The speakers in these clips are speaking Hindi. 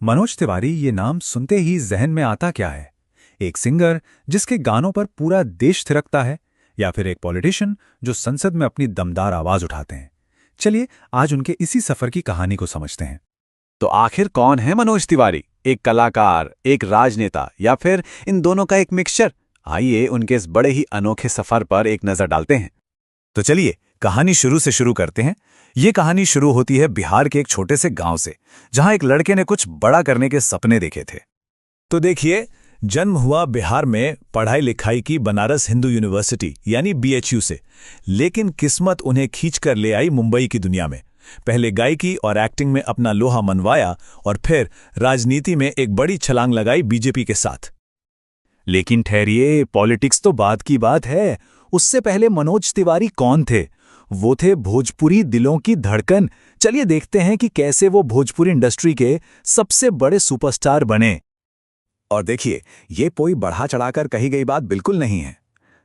मनोज तिवारी ये नाम सुनते ही जहन में आता क्या है? एक सिंगर जिसके गानों पर पूरा देश थिरकता है, या फिर एक पॉलिटिशियन जो संसद में अपनी दमदार आवाज उठाते हैं? चलिए आज उनके इसी सफर की कहानी को समझते हैं। तो आखिर कौन है मनोज तिवारी? एक कलाकार, एक राजनेता, या फिर इन दोनों का एक मिक्सचर? आइए उनके इस बड़े ही अनोखे सफर पर एक नजर डालते हैं। तो चलिए कहानी शुरू से शुरू करते हैं। ये कहानी शुरू होती है बिहार के एक छोटे से गांव से, जहां एक लड़के ने कुछ बड़ा करने के सपने देखे थे। तो देखिए, जन्म हुआ बिहार में पढ़ाई लिखाई की बनारस हिंदू यूनिवर्सिटी यानी BHU से, लेकिन किस्मत उन्हें खींचकर ले आई मुंबई की दुनिया में। पहले गायकी और एक्टिंग में अपना लोहा मनवाया और फिर राजनीति में एक बड़ी छलांग लगाई बीजेपी के साथ। लेकिन ठहरिए, पॉलिटिक्स तो बाद की बात है। उससे पहले मनोज तिवारी कौन थे? वो थे भोजपुरी दिलों की धड़कन। चलिए देखते हैं कि कैसे वो भोजपुरी इंडस्ट्री के सबसे बड़े सुपरस्टार बने। और देखिए, ये कोई बढ़ा चढ़ाकर कही गई बात बिल्कुल नहीं है।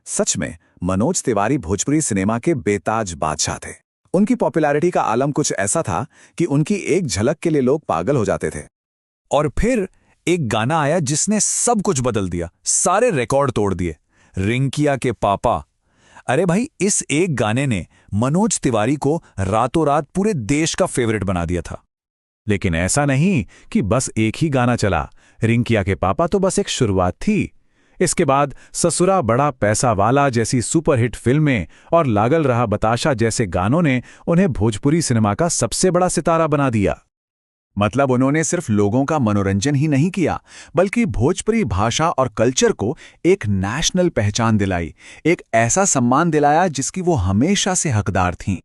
सच में मनोज तिवारी भोजपुरी सिनेमा के बेताज बादशाह थे। उनकी पॉपुलैरिटी का आलम कुछ ऐसा था कि उनकी एक झलक के लिए लोग पागल हो जाते थे। और फिर एक गाना आया जिसने सब कुछ बदल दिया, सारे रिकॉर्ड तोड़ दिए। रिंकिया के पापा। अरे भाई, इस एक गाने ने मनोज तिवारी को रातों रात पूरे देश का फेवरेट बना दिया था। लेकिन ऐसा नहीं कि बस एक ही गाना चला। रिंकिया के पापा तो बस एक शुरुआत थी। इसके बाद ससुरा बड़ा पैसा वाला जैसी सुपरहिट फिल्में और लागल रहा बताशा जैसे गानों ने उन्हें भोजपुरी सिनेमा का सबसे बड़ा सितारा बना दिया। मतलब उन्होंने सिर्फ लोगों का मनोरंजन ही नहीं किया, बल्कि भोजपुरी भाषा और कल्चर को एक नेशनल पहचान दिलाई, एक ऐसा सम्मान दिलाया जिसकी वो हमेशा से हकदार थीं।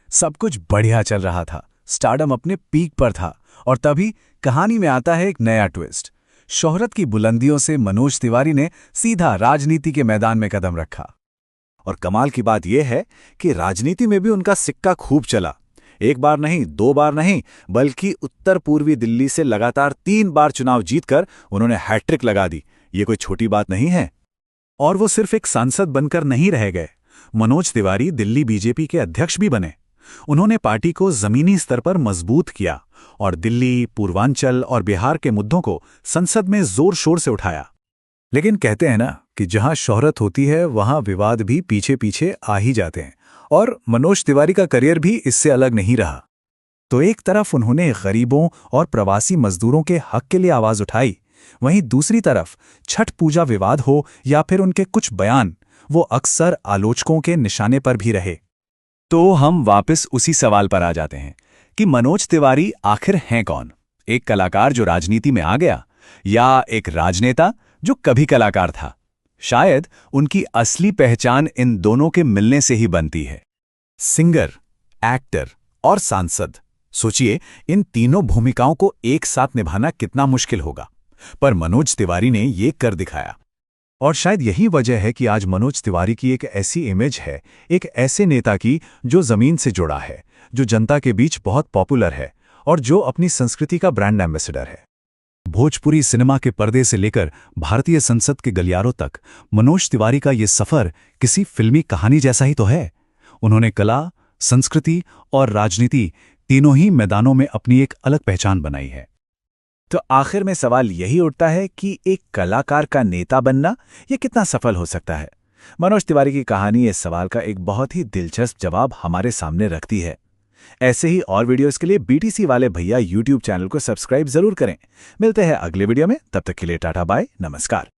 सब कुछ बढ़िया चल रहा था, स्टारडम अपने पीक पर था, और तभी कहानी में आता है एक नया ट्विस्ट। शोहरत की बुलंदियों से मनोज तिवारी ने सीधा राजनीति के मैदान में कदम रखा। और कमाल की बात यह है कि राजनीति में भी उनका सिक्का खूब चला। एक बार नहीं, दो बार नहीं, बल्कि उत्तर पूर्वी दिल्ली से लगातार 3 बार चुनाव जीतकर उन्होंने हैट्रिक लगा दी। ये कोई छोटी बात नहीं है। और वो सिर्फ एक सांसद बनकर नहीं रह गए। मनोज तिवारी दिल्ली बीजेपी के अध्यक्ष भी बने। उन्होंने पार्टी को जमीनी स्तर पर मजबूत किया और दिल्ली, पूर्वांचल और बिहार के मुद्दों को संसद में जोर शोर से उठाया। लेकिन कहते हैं ना कि जहां शोहरत होती है वहां विवाद भी पीछे पीछे आ ही जाते हैं, और मनोज तिवारी का करियर भी इससे अलग नहीं रहा। तो एक तरफ उन्होंने गरीबों और प्रवासी मजदूरों के हक के लिए आवाज उठाई, वहीं दूसरी तरफ छठ पूजा विवाद हो या फिर उनके कुछ बयान, वो अक्सर आलोचकों के निशाने पर भी रहे। तो हम वापस उसी सवाल पर आ जाते हैं कि मनोज तिवारी आखिर हैं कौन? एक कलाकार जो राजनीति में आ गया, या एक राजनेता जो कभी कलाकार था? शायद उनकी असली पहचान इन दोनों के मिलने से ही बनती है। सिंगर, एक्टर और सांसद। सोचिए, इन तीनों भूमिकाओं को एक साथ निभाना कितना मुश्किल होगा, पर मनोज तिवारी ने ये कर दिखाया। और शायद यही वजह है कि आज मनोज तिवारी की एक ऐसी इमेज है, एक ऐसे नेता की जो जमीन से जुड़ा है, जो जनता के बीच बहुत पॉपुलर है और जो अपनी संस्कृति का ब्रांड एम्बेसडर है। भोजपुरी सिनेमा के पर्दे से लेकर भारतीय संसद के गलियारों तक मनोज तिवारी का ये सफर किसी फिल्मी कहानी जैसा ही तो है। उन्होंने कला, संस्कृति और राजनीति तीनों ही मैदानों में अपनी एक अलग पहचान बनाई है। तो आखिर में सवाल यही उठता है कि एक कलाकार का नेता बनना ये कितना सफल हो सकता है? मनोज तिवारी की कहानी इस सवाल का एक बहुत ही दिलचस्प जवाब हमारे सामने रखती है। ऐसे ही और वीडियोस के लिए BTC वाले भैया YouTube चैनल को सब्सक्राइब जरूर करें। मिलते हैं अगले वीडियो में, तब तक के लिए टाटा बाय, नमस्कार।